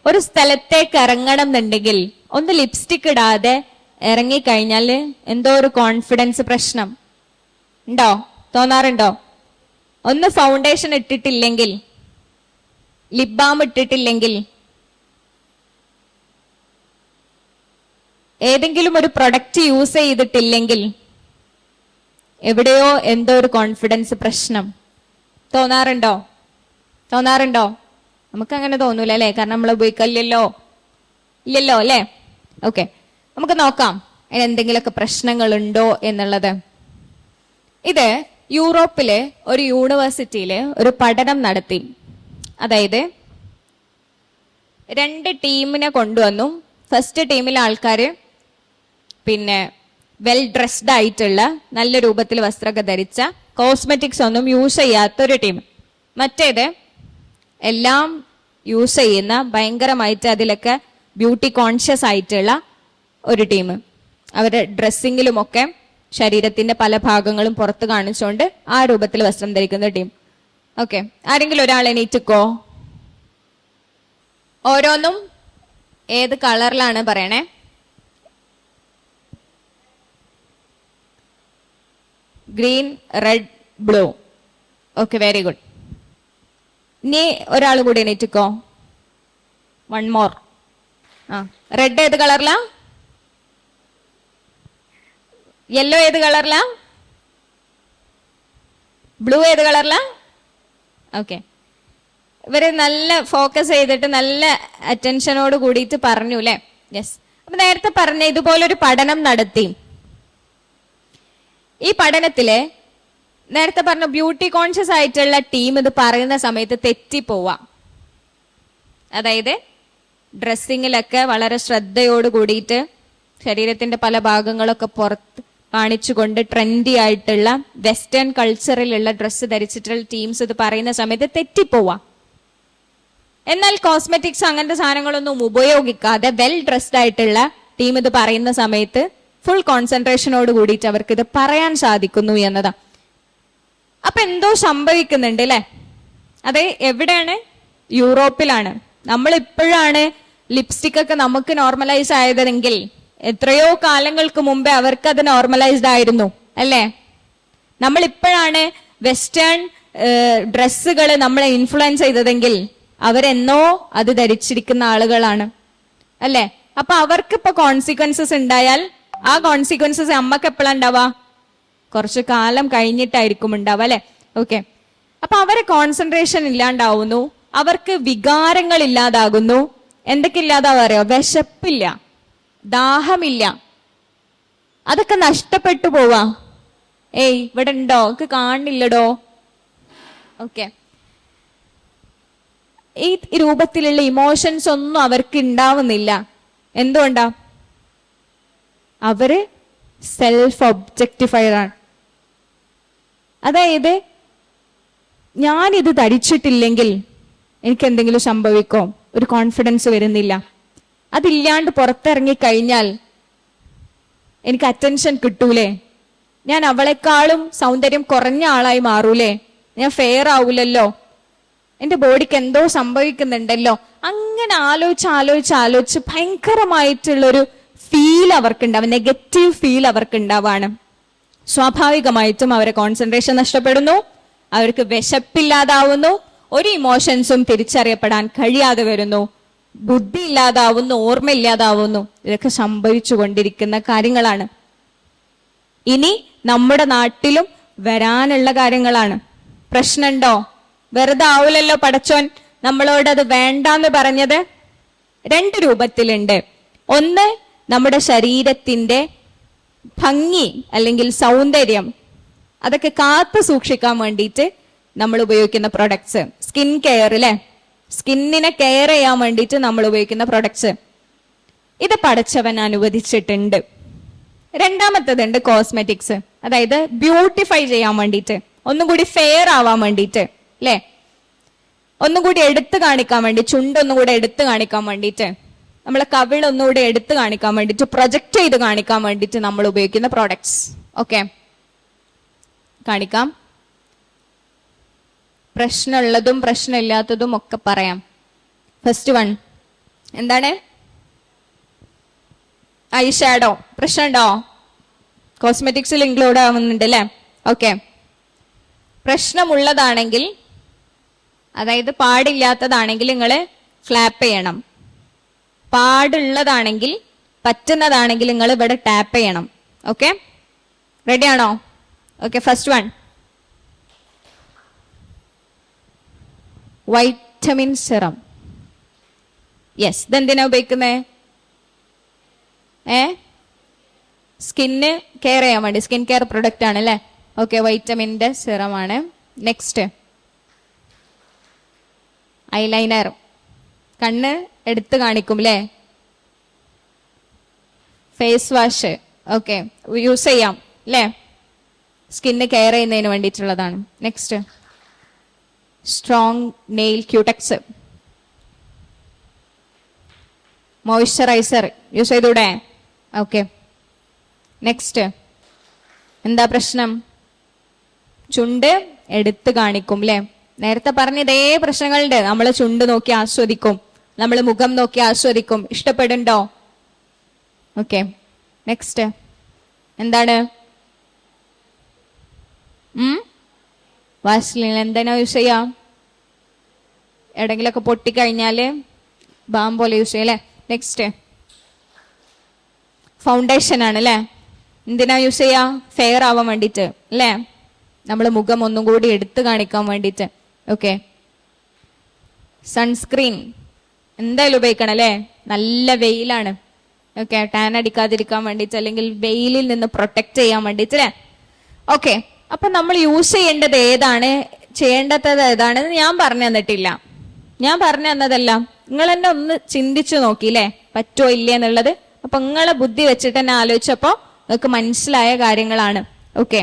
ഒരു സ്ഥലത്തേക്ക് ഇറങ്ങണം എന്നുണ്ടെങ്കിൽ ഒന്ന് ലിപ്സ്റ്റിക് ഇടാതെ ഇറങ്ങിക്കഴിഞ്ഞാൽ എന്തോ ഒരു കോൺഫിഡൻസ് പ്രശ്നം ഉണ്ടോ? തോന്നാറുണ്ടോ? ഒന്ന് ഫൗണ്ടേഷൻ ഇട്ടിട്ടില്ലെങ്കിൽ, ലിപ് ബാം ഇട്ടിട്ടില്ലെങ്കിൽ, ഏതെങ്കിലും ഒരു പ്രൊഡക്റ്റ് യൂസ് ചെയ്തിട്ടില്ലെങ്കിൽ എവിടെയോ എന്തോ ഒരു കോൺഫിഡൻസ് പ്രശ്നം തോന്നാറുണ്ടോ? നമുക്ക് അങ്ങനെ തോന്നൂല അല്ലെ? കാരണം നമ്മൾ ഉപയോഗിക്കില്ലല്ലോ, ഇല്ലല്ലോ അല്ലെ? ഓക്കെ, നമുക്ക് നോക്കാം അതിന് എന്തെങ്കിലുമൊക്കെ പ്രശ്നങ്ങളുണ്ടോ എന്നുള്ളത്. ഇത് യൂറോപ്പിലെ ഒരു യൂണിവേഴ്സിറ്റിയില് ഒരു പഠനം നടത്തി. അതായത് 2 ടീമിനെ കൊണ്ടുവന്നു. ഫസ്റ്റ് ടീമിലെ ആൾക്കാര് പിന്നെ വെൽ ഡ്രസ്ഡ് ആയിട്ടുള്ള, നല്ല രൂപത്തിൽ വസ്ത്രമൊക്കെ ധരിച്ച, കോസ്മെറ്റിക്സ് ഒന്നും യൂസ് ചെയ്യാത്ത ഒരു ടീം. മറ്റേത് എല്ലാം യൂസ് ചെയ്യുന്ന, ഭയങ്കരമായിട്ട് അതിലൊക്കെ ബ്യൂട്ടി കോൺഷ്യസ് ആയിട്ടുള്ള ഒരു ടീം. അവരുടെ ഡ്രസ്സിങ്ങിലുമൊക്കെ ശരീരത്തിന്റെ പല ഭാഗങ്ങളും പുറത്ത് കാണിച്ചുകൊണ്ട് ആ രൂപത്തിൽ വസ്ത്രം ധരിക്കുന്ന ടീം. ഓക്കെ, ആരെങ്കിലും ഒരാൾ എണീറ്റിക്കോ? ഓരോന്നും ഏത് കളറിലാണ് പറയണേ? Green, red, blue. Okay, very good. ഇനി ഒരാൾ കൂടി എണീറ്റിക്കോ. 1 മോർ. റെഡ് ഏത് കളറിലാ? യെല്ലോ ഏത് കളറിലാ? ബ്ലൂ ഏത് കളറിലാ? ഓക്കെ, ഇവര് നല്ല ഫോക്കസ് ചെയ്തിട്ട് നല്ല അറ്റൻഷനോട് കൂടിയിട്ട് പറഞ്ഞു അല്ലെ? യെസ്. അപ്പൊ നേരത്തെ പറഞ്ഞ ഇതുപോലൊരു പഠനം നടത്തി. ഈ പഠനത്തില് നേരത്തെ പറഞ്ഞ ബ്യൂട്ടി കോൺഷ്യസ് ആയിട്ടുള്ള ടീം ഇത് പറയുന്ന സമയത്ത് തെറ്റിപ്പോവാ. അതായത് ഡ്രസ്സിങ്ങിലൊക്കെ വളരെ ശ്രദ്ധയോട് കൂടിയിട്ട് ശരീരത്തിന്റെ പല ഭാഗങ്ങളൊക്കെ പുറത്ത് കാണിച്ചുകൊണ്ട് ട്രെൻഡി ആയിട്ടുള്ള വെസ്റ്റേൺ കൾച്ചറിലുള്ള ഡ്രസ്സ് ധരിച്ചിട്ടുള്ള ടീംസ് ഇത് പറയുന്ന സമയത്ത് തെറ്റിപ്പോവാ. എന്നാൽ കോസ്മെറ്റിക്സ് അങ്ങനത്തെ സാധനങ്ങളൊന്നും ഉപയോഗിക്കാതെ വെൽ ഡ്രസ്ഡ് ആയിട്ടുള്ള ടീം ഇത് പറയുന്ന സമയത്ത് ഫുൾ കോൺസെൻട്രേഷനോട് കൂടിയിട്ട് അവർക്ക് ഇത് പറയാൻ സാധിക്കുന്നു എന്നതാ. അപ്പൊ എന്തോ സംഭവിക്കുന്നുണ്ട് അല്ലെ? അത് എവിടെയാണ്? യൂറോപ്പിലാണ്. നമ്മൾ ഇപ്പോഴാണ് ലിപ്സ്റ്റിക് ഒക്കെ നമുക്ക് നോർമലൈസ് ആയതെങ്കിൽ എത്രയോ കാലങ്ങൾക്ക് മുമ്പേ അവർക്ക് അത് നോർമലൈസ്ഡ് ആയിരുന്നു അല്ലേ? നമ്മൾ ഇപ്പോഴാണ് വെസ്റ്റേൺ ഡ്രസ്സുകൾ നമ്മളെ ഇൻഫ്ലുവൻസ് ചെയ്തതെങ്കിൽ അവരെന്നോ അത് ധരിച്ചിരിക്കുന്ന ആളുകളാണ് അല്ലേ? അപ്പൊ അവർക്ക് ഇപ്പൊ കോൺസിക്വൻസസ് ഉണ്ടായാൽ ആ കോൺസിക്വൻസസ് നമ്മക്ക് എപ്പോഴാണ് ഉണ്ടാവുക? കുറച്ചു കാലം കഴിഞ്ഞിട്ടായിരിക്കും ഉണ്ടാവുക അല്ലെ? ഓക്കെ, അപ്പൊ അവരെ കോൺസെൻട്രേഷൻ ഇല്ലാണ്ടാവുന്നു, അവർക്ക് വികാരങ്ങൾ ഇല്ലാതാകുന്നു. എന്തൊക്കെ ഇല്ലാതാവാ അറിയോ? വിശപ്പില്ല, ദാഹമില്ല, അതൊക്കെ നഷ്ടപ്പെട്ടു പോവാ. ഏയ് ഇവിടെ ഉണ്ടോ? ഒക്കെ കാണില്ലടോ. ഓക്കെ, ഈ രൂപത്തിലുള്ള ഇമോഷൻസ് ഒന്നും അവർക്ക് ഉണ്ടാവുന്നില്ല. എന്തുകൊണ്ടാ? അവര് സെൽഫ് ഒബ്ജക്ടിഫൈഡ് ആണ്. അതായത് ഞാനിത് ധരിച്ചിട്ടില്ലെങ്കിൽ എനിക്ക് എന്തെങ്കിലും സംഭവിക്കോ? ഒരു കോൺഫിഡൻസ് വരുന്നില്ല. അതില്ലാണ്ട് പുറത്തിറങ്ങി കഴിഞ്ഞാൽ എനിക്ക് അറ്റൻഷൻ കിട്ടൂലേ? ഞാൻ അവളെക്കാളും സൗന്ദര്യം കുറഞ്ഞ ആളായി മാറൂലേ? ഞാൻ ഫെയർ ആവൂലല്ലോ, എന്റെ ബോഡിക്ക് എന്തോ സംഭവിക്കുന്നുണ്ടല്ലോ. അങ്ങനെ ആലോചിച്ച് ഭയങ്കരമായിട്ടുള്ളൊരു ഫീൽ അവർക്കുണ്ടാവും, നെഗറ്റീവ് ഫീൽ അവർക്കുണ്ടാവാണ്. സ്വാഭാവികമായിട്ടും അവരെ കോൺസെൻട്രേഷൻ നഷ്ടപ്പെടുന്നു, അവർക്ക് വിശപ്പില്ലാതാവുന്നു, ഒരു ഇമോഷൻസും തിരിച്ചറിയപ്പെടാൻ കഴിയാതെ വരുന്നു, ബുദ്ധി ഇല്ലാതാവുന്നു, ഓർമ്മ ഇല്ലാതാവുന്നു. ഇതൊക്കെ സംഭവിച്ചു കൊണ്ടിരിക്കുന്ന കാര്യങ്ങളാണ്. ഇനി നമ്മുടെ നാട്ടിലും വരാനുള്ള കാര്യങ്ങളാണ്. പ്രശ്നമുണ്ടോ? വെറുതെ ആവൂലല്ലോ പടച്ചോൻ നമ്മളോട് അത് വേണ്ടാന്ന് പറഞ്ഞത്. 2 രൂപത്തിലുണ്ട്. ഒന്ന്, നമ്മുടെ ശരീരത്തിന്റെ ഭംഗി അല്ലെങ്കിൽ സൗന്ദര്യം അതൊക്കെ കാത്തു സൂക്ഷിക്കാൻ വേണ്ടിയിട്ട് നമ്മൾ ഉപയോഗിക്കുന്ന പ്രൊഡക്ട്സ്. സ്കിൻ കെയർ അല്ലെ? സ്കിന്നിനെ കെയർ ചെയ്യാൻ വേണ്ടിയിട്ട് നമ്മൾ ഉപയോഗിക്കുന്ന പ്രൊഡക്ട്സ്. ഇത് പടച്ചവൻ അനുവദിച്ചിട്ടുണ്ട്. രണ്ടാമത്തേതുണ്ട് കോസ്മെറ്റിക്സ്, അതായത് ബ്യൂട്ടിഫൈ ചെയ്യാൻ വേണ്ടിയിട്ട്, ഒന്നും കൂടി ഫെയർ ആവാൻ വേണ്ടിയിട്ട് അല്ലെ? ഒന്നും കൂടി എടുത്തു കാണിക്കാൻ വേണ്ടി, ചുണ്ടൊന്നും കൂടെ എടുത്തു കാണിക്കാൻ വേണ്ടിയിട്ട്, നമ്മളെ കവിളൊന്നുകൂടെ എടുത്തു കാണിക്കാൻ വേണ്ടിയിട്ട്, പ്രൊജക്ട് ചെയ്ത് കാണിക്കാൻ വേണ്ടിയിട്ട് നമ്മൾ ഉപയോഗിക്കുന്ന പ്രോഡക്ട്സ്. ഓക്കെ, കാണിക്കാം. പ്രശ്നമുള്ളതും പ്രശ്നമില്ലാത്തതും ഒക്കെ പറയാം. ഫസ്റ്റ് വൺ, എന്താണ്? I shadow. പ്രശ്നമുണ്ടോ? കോസ്മെറ്റിക്സിൽ ഇൻക്ലൂഡ് ആവുന്നുണ്ട് അല്ലേ? ഓക്കെ. പ്രശ്നമുള്ളതാണെങ്കിൽ, അതായത് പാടില്ലാത്തതാണെങ്കിൽ നിങ്ങൾ ഫ്ലാപ്പ് ചെയ്യണം. പാടുള്ളതാണെങ്കിൽ, പറ്റുന്നതാണെങ്കിൽ നിങ്ങൾ ഇവിടെ ടാപ്പ് ചെയ്യണം. ഓക്കെ, റെഡിയാണോ? Okay, first one, vitamin serum. Yes, ഇതെന്തിനാ ഉപയോഗിക്കുന്നത്? സ്കിന്ന് കെയർ ചെയ്യാൻ വേണ്ടി, സ്കിൻ കെയർ പ്രൊഡക്റ്റ് ആണ് അല്ലേ? ഓക്കെ, വൈറ്റമിൻ്റെ സിറമാണ്. Next, eyeliner. കണ്ണ് എടുത്ത് കാണിക്കും അല്ലേ? Face wash. ഓക്കെ, യൂസ് ചെയ്യാം അല്ലേ? സ്കിന്ന് കെയർ ചെയ്യുന്നതിന് വേണ്ടിയിട്ടുള്ളതാണ്. Next, strong nail Cutex. Moisturiser use ചെയ്തൂടെ? ഓക്കെ. നെക്സ്റ്റ്, എന്താ പ്രശ്നം? ചുണ്ട് എടുത്ത് കാണിക്കും അല്ലേ? നേരത്തെ പറഞ്ഞ ഇതേ പ്രശ്നങ്ങളുണ്ട്. നമ്മൾ ചുണ്ട് നോക്കി ആസ്വദിക്കും, നമ്മൾ മുഖം നോക്കി ആസ്വദിക്കും. ഇഷ്ടപ്പെടുന്നുണ്ടോ? ഓക്കെ. നെക്സ്റ്റ്, എന്താണ്? വാസ്ലിൻ. എന്തിനാ യൂസ് ചെയ്യാം? എവിടെങ്കിലൊക്കെ പൊട്ടിക്കഴിഞ്ഞാല് ബാം പോലെ യൂസ് ചെയ്യാം അല്ലേ? നെക്സ്റ്റ്, ഫൗണ്ടേഷൻ ആണ് അല്ലേ? എന്തിനാ യൂസ് ചെയ്യാ? ഫെയർ ആവാൻ വേണ്ടിയിട്ട് അല്ലേ? നമ്മൾ മുഖം ഒന്നും കൂടി എടുത്തു കാണിക്കാൻ വേണ്ടിയിട്ട്. ഓക്കെ. സൺസ്ക്രീൻ എന്തായാലും ഉപയോഗിക്കണം അല്ലേ? നല്ല വെയിലാണ്. ഓക്കെ, ടാൻ അടിക്കാതിരിക്കാൻ വേണ്ടിയിട്ട്, അല്ലെങ്കിൽ വെയിലിൽ നിന്ന് പ്രൊട്ടക്ട് ചെയ്യാൻ വേണ്ടിയിട്ട് അല്ലേ? ഓക്കെ. അപ്പൊ നമ്മൾ യൂസ് ചെയ്യേണ്ടത് ഏതാണ്, ചെയ്യേണ്ടത് ഏതാണെന്ന് ഞാൻ പറഞ്ഞു തന്നിട്ടില്ല. ഞാൻ പറഞ്ഞു തന്നതല്ല, നിങ്ങൾ തന്നെ ഒന്ന് ചിന്തിച്ചു നോക്കിയില്ലേ, പറ്റുമോ ഇല്ലേ എന്നുള്ളത്. അപ്പൊ നിങ്ങളെ ബുദ്ധി വെച്ചിട്ട് തന്നെ ആലോചിച്ചപ്പോ നിങ്ങൾക്ക് മനസ്സിലായ കാര്യങ്ങളാണ്. ഓക്കെ.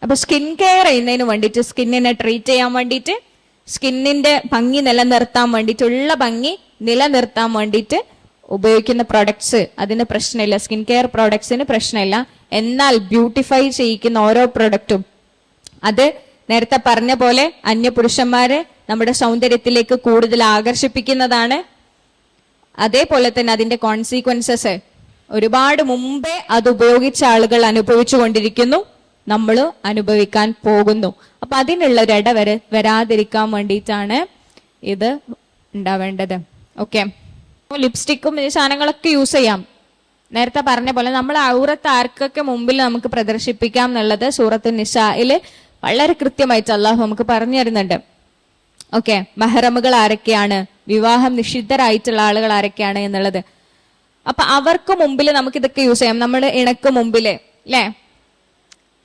അപ്പൊ സ്കിൻ കെയർ ചെയ്യുന്നതിന് വേണ്ടിയിട്ട്, സ്കിന്നിനെ ട്രീറ്റ് ചെയ്യാൻ വേണ്ടിയിട്ട്, സ്കിന്നിന്റെ ഭംഗി നിലനിർത്താൻ വേണ്ടിയിട്ടുള്ള ഭംഗി നിലനിർത്താൻ വേണ്ടിയിട്ട് ഉപയോഗിക്കുന്ന പ്രൊഡക്ട്സ്, അതിന് പ്രശ്നമില്ല. സ്കിൻ കെയർ പ്രൊഡക്ട്സിന് പ്രശ്നമില്ല. എന്നാൽ ബ്യൂട്ടിഫൈ ചെയ്യിക്കുന്ന ഓരോ പ്രൊഡക്റ്റും, അത് നേരത്തെ പറഞ്ഞ പോലെ അന്യപുരുഷന്മാരെ നമ്മുടെ സൗന്ദര്യത്തിലേക്ക് കൂടുതൽ ആകർഷിപ്പിക്കുന്നതാണ്. അതേപോലെ തന്നെ അതിന്റെ കോൺസിക്വൻസസ് ഒരുപാട് മുമ്പേ അത് ഉപയോഗിച്ച ആളുകൾ അനുഭവിച്ചു കൊണ്ടിരിക്കുന്നു, നമ്മൾ അനുഭവിക്കാൻ പോകുന്നു. അപ്പൊ അതിനുള്ള ഒരു വരാതിരിക്കാൻ വേണ്ടിയിട്ടാണ് ഇത് ഉണ്ടാവേണ്ടത്. ഓക്കെ. ലിപ്സ്റ്റിക്കും ഈ സാധനങ്ങളൊക്കെ യൂസ് ചെയ്യാം. നേരത്തെ പറഞ്ഞ പോലെ നമ്മൾ ഔറത്ത് ആർക്കൊക്കെ മുമ്പിൽ നമുക്ക് പ്രദർശിപ്പിക്കാം എന്നുള്ളത് സൂറത്ത് നിസായില് വളരെ കൃത്യമായിട്ട് അള്ളാഹു നമുക്ക് പറഞ്ഞു തരുന്നുണ്ട്. ഓക്കെ. മെഹ്റമുകൾ ആരൊക്കെയാണ്, വിവാഹം നിഷിദ്ധരായിട്ടുള്ള ആളുകൾ ആരൊക്കെയാണ് എന്നുള്ളത്. അപ്പൊ അവർക്ക് മുമ്പിൽ നമുക്ക് ഇതൊക്കെ യൂസ് ചെയ്യാം. നമ്മൾ ഇണക്ക് മുമ്പില് അല്ലേ,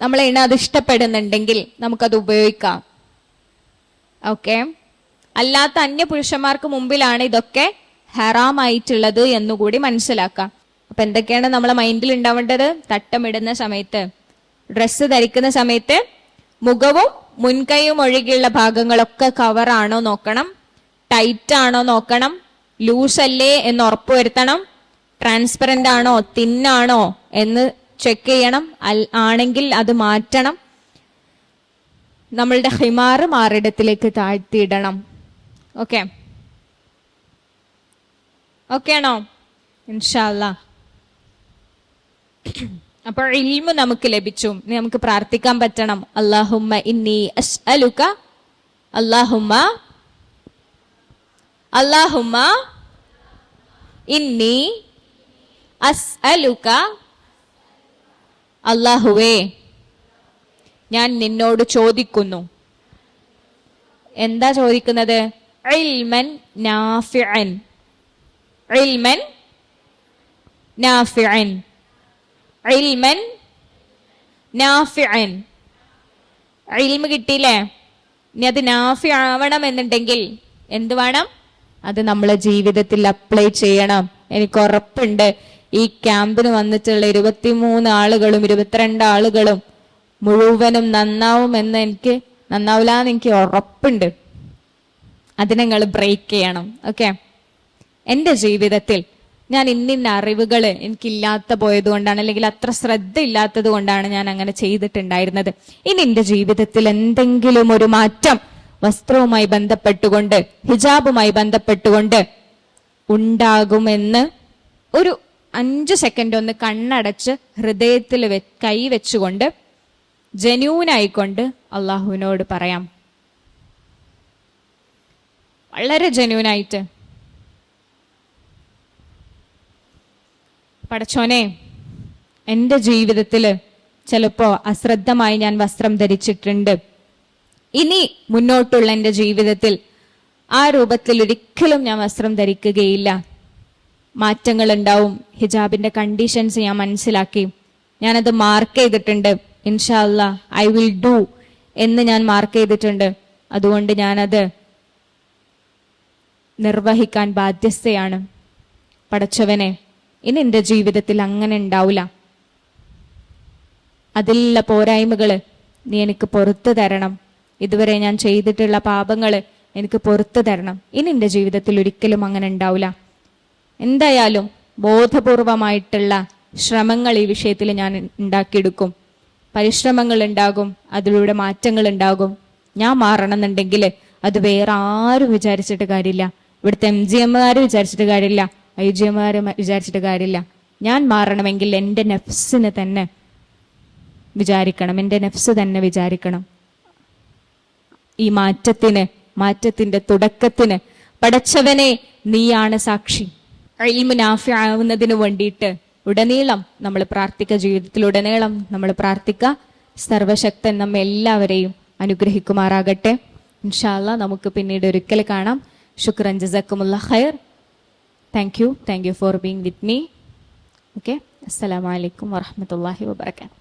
നമ്മളെ ഇണ അത് ഇഷ്ടപ്പെടുന്നുണ്ടെങ്കിൽ നമുക്കത് ഉപയോഗിക്കാം. ഓക്കെ. അല്ലാത്ത അന്യപുരുഷന്മാർക്ക് മുമ്പിലാണ് ഇതൊക്കെ ഹറാമായിട്ടുള്ളത് എന്നുകൂടി മനസ്സിലാക്കാം. അപ്പൊ എന്തൊക്കെയാണ് നമ്മളെ മൈൻഡിൽ ഉണ്ടാവേണ്ടത്? തട്ടമിടുന്ന സമയത്ത്, ഡ്രസ്സ് ധരിക്കുന്ന സമയത്ത് മുഖവും മുൻകൈയും ഒഴികെയുള്ള ഭാഗങ്ങളൊക്കെ കവറാണോ നോക്കണം, ടൈറ്റ് ആണോ നോക്കണം, ലൂസ് അല്ലേ എന്ന് ഉറപ്പുവരുത്തണം, ട്രാൻസ്പെറന്റ് ആണോ തിന്നാണോ എന്ന് ചെക്ക് ചെയ്യണം. ആണെങ്കിൽ അത് മാറ്റണം. നമ്മളുടെ ഹിമാറ് മാറിടത്തിലേക്ക് താഴ്ത്തിയിടണം. ഓക്കെ. ഓക്കെ ആണോ? ഇൻഷാ അല്ലാഹ്. അപ്പോൾ ഇൽമു നമുക്ക് ലഭിച്ചു. ഇനി നമുക്ക് പ്രാർത്ഥിക്കാൻ പറ്റണം. അല്ലാഹുമ്മ ഇന്നി അസ്അലുക, അല്ലാഹുമ്മ ഇന്നി അസ്അലുക, അല്ലാഹുവേ ഞാൻ നിന്നോട് ചോദിക്കുന്നു. എന്താ ചോദിക്കുന്നത്? ഇൽമൻ നാഫിഅൻ, ഇൽമൻ നാഫിഅൻ, ഇൽമൻ നാഫിഅൻ. ഇൽമ കിട്ടിയില്ലേ? ഇനി അത് നാഫി ആവണം എന്നുണ്ടെങ്കിൽ എന്ത് വേണം? അത് നമ്മളെ ജീവിതത്തിൽ അപ്ലൈ ചെയ്യണം. എനിക്ക് ഉറപ്പുണ്ട് ഈ ക്യാമ്പിന് വന്നിട്ടുള്ള 23 ആളുകളും 22 ആളുകളും മുഴുവനും നന്നാവില്ല എന്ന് എനിക്ക് ഉറപ്പുണ്ട്. അതിനെ നിങ്ങൾ ബ്രേക്ക് ചെയ്യണം. ഓക്കെ. എൻ്റെ ജീവിതത്തിൽ ഞാൻ ഇന്നിന്ന അറിവുകൾ എനിക്കില്ലാത്ത പോയത് കൊണ്ടാണ്, അല്ലെങ്കിൽ അത്ര ശ്രദ്ധ ഇല്ലാത്തത് കൊണ്ടാണ് ഞാൻ അങ്ങനെ ചെയ്തിട്ടുണ്ടായിരുന്നത്. ഇനി എൻ്റെ ജീവിതത്തിൽ എന്തെങ്കിലും ഒരു മാറ്റം വസ്ത്രവുമായി ബന്ധപ്പെട്ടുകൊണ്ട്, ഹിജാബുമായി ബന്ധപ്പെട്ടുകൊണ്ട് ഉണ്ടാകുമെന്ന് ഒരു 5 സെക്കൻഡ് ഒന്ന് കണ്ണടച്ച് ഹൃദയത്തിൽ കൈ വെച്ചുകൊണ്ട് ജെന്യൂനായിക്കൊണ്ട് അള്ളാഹുവിനോട് പറയാം. വളരെ ജെന്യൂനായിട്ട്, പടച്ചോനെ, എൻ്റെ ജീവിതത്തിൽ ചിലപ്പോൾ അശ്രദ്ധമായി ഞാൻ വസ്ത്രം ധരിച്ചിട്ടുണ്ട്. ഇനി മുന്നോട്ടുള്ള എൻ്റെ ജീവിതത്തിൽ ആ രൂപത്തിൽ ഒരിക്കലും ഞാൻ വസ്ത്രം ധരിക്കുകയില്ല. മാറ്റങ്ങൾ ഉണ്ടാവും. ഹിജാബിന്റെ കണ്ടീഷൻസ് ഞാൻ മനസ്സിലാക്കി, ഞാനത് മാർക്ക് ചെയ്തിട്ടുണ്ട്. ഇൻഷാ അല്ലാ ഐ വിൽ ഡു എന്ന് ഞാൻ മാർക്ക് ചെയ്തിട്ടുണ്ട്. അതുകൊണ്ട് ഞാനത് നിർവഹിക്കാൻ ബാധ്യസ്ഥയാണ്. പടച്ചവനെ, ഇനി എൻ്റെ ജീവിതത്തിൽ അങ്ങനെ ഉണ്ടാവില്ല. അതിലുള്ള പോരായ്മകള് നീ എനിക്ക് പുറത്തു തരണം. ഇതുവരെ ഞാൻ ചെയ്തിട്ടുള്ള പാപങ്ങള് എനിക്ക് പുറത്തു തരണം. ഇനി എൻ്റെ ജീവിതത്തിൽ ഒരിക്കലും അങ്ങനെ ഉണ്ടാവില്ല. എന്തായാലും ബോധപൂർവമായിട്ടുള്ള ശ്രമങ്ങൾ ഈ വിഷയത്തിൽ ഞാൻ ഉണ്ടാക്കിയെടുക്കും. പരിശ്രമങ്ങൾ ഉണ്ടാകും, അതിലൂടെ മാറ്റങ്ങൾ ഉണ്ടാകും. ഞാൻ മാറണമെന്നുണ്ടെങ്കിൽ അത് വേറെ ആരും വിചാരിച്ചിട്ട് കാര്യമില്ല. ഇവിടുത്തെ MGMമാര് വിചാരിച്ചിട്ട് കാര്യമില്ല, IGMമാര് വിചാരിച്ചിട്ട് കാര്യമില്ല. ഞാൻ മാറണമെങ്കിൽ എൻ്റെ നഫ്സിന് തന്നെ വിചാരിക്കണം, എൻ്റെ നഫ്സ് തന്നെ വിചാരിക്കണം. ഈ മാറ്റത്തിന്റെ തുടക്കത്തിന് പടച്ചവനെ നീയാണ് സാക്ഷി. ഇൽമു നാഫി ആവുന്നതിന് വേണ്ടിയിട്ട് ഉടനീളം നമ്മൾ പ്രാർത്ഥിക്കുക, ജീവിതത്തിലുടനീളം നമ്മൾ പ്രാർത്ഥിക്കുക. സർവശക്തൻ നമ്മെ എല്ലാവരെയും അനുഗ്രഹിക്കുമാറാകട്ടെ. ഇൻഷാ അല്ലാ നമുക്ക് പിന്നീട് ഒരിക്കൽ കാണാം. ശുക്രൻ, ജസാക്കുമുല്ലാഹ് ഖൈർ. Thank you for being with me. Okay, അസ്സലാമു അലൈക്കും വറഹ്മത്തുള്ളാഹി വബറകാതുഹു.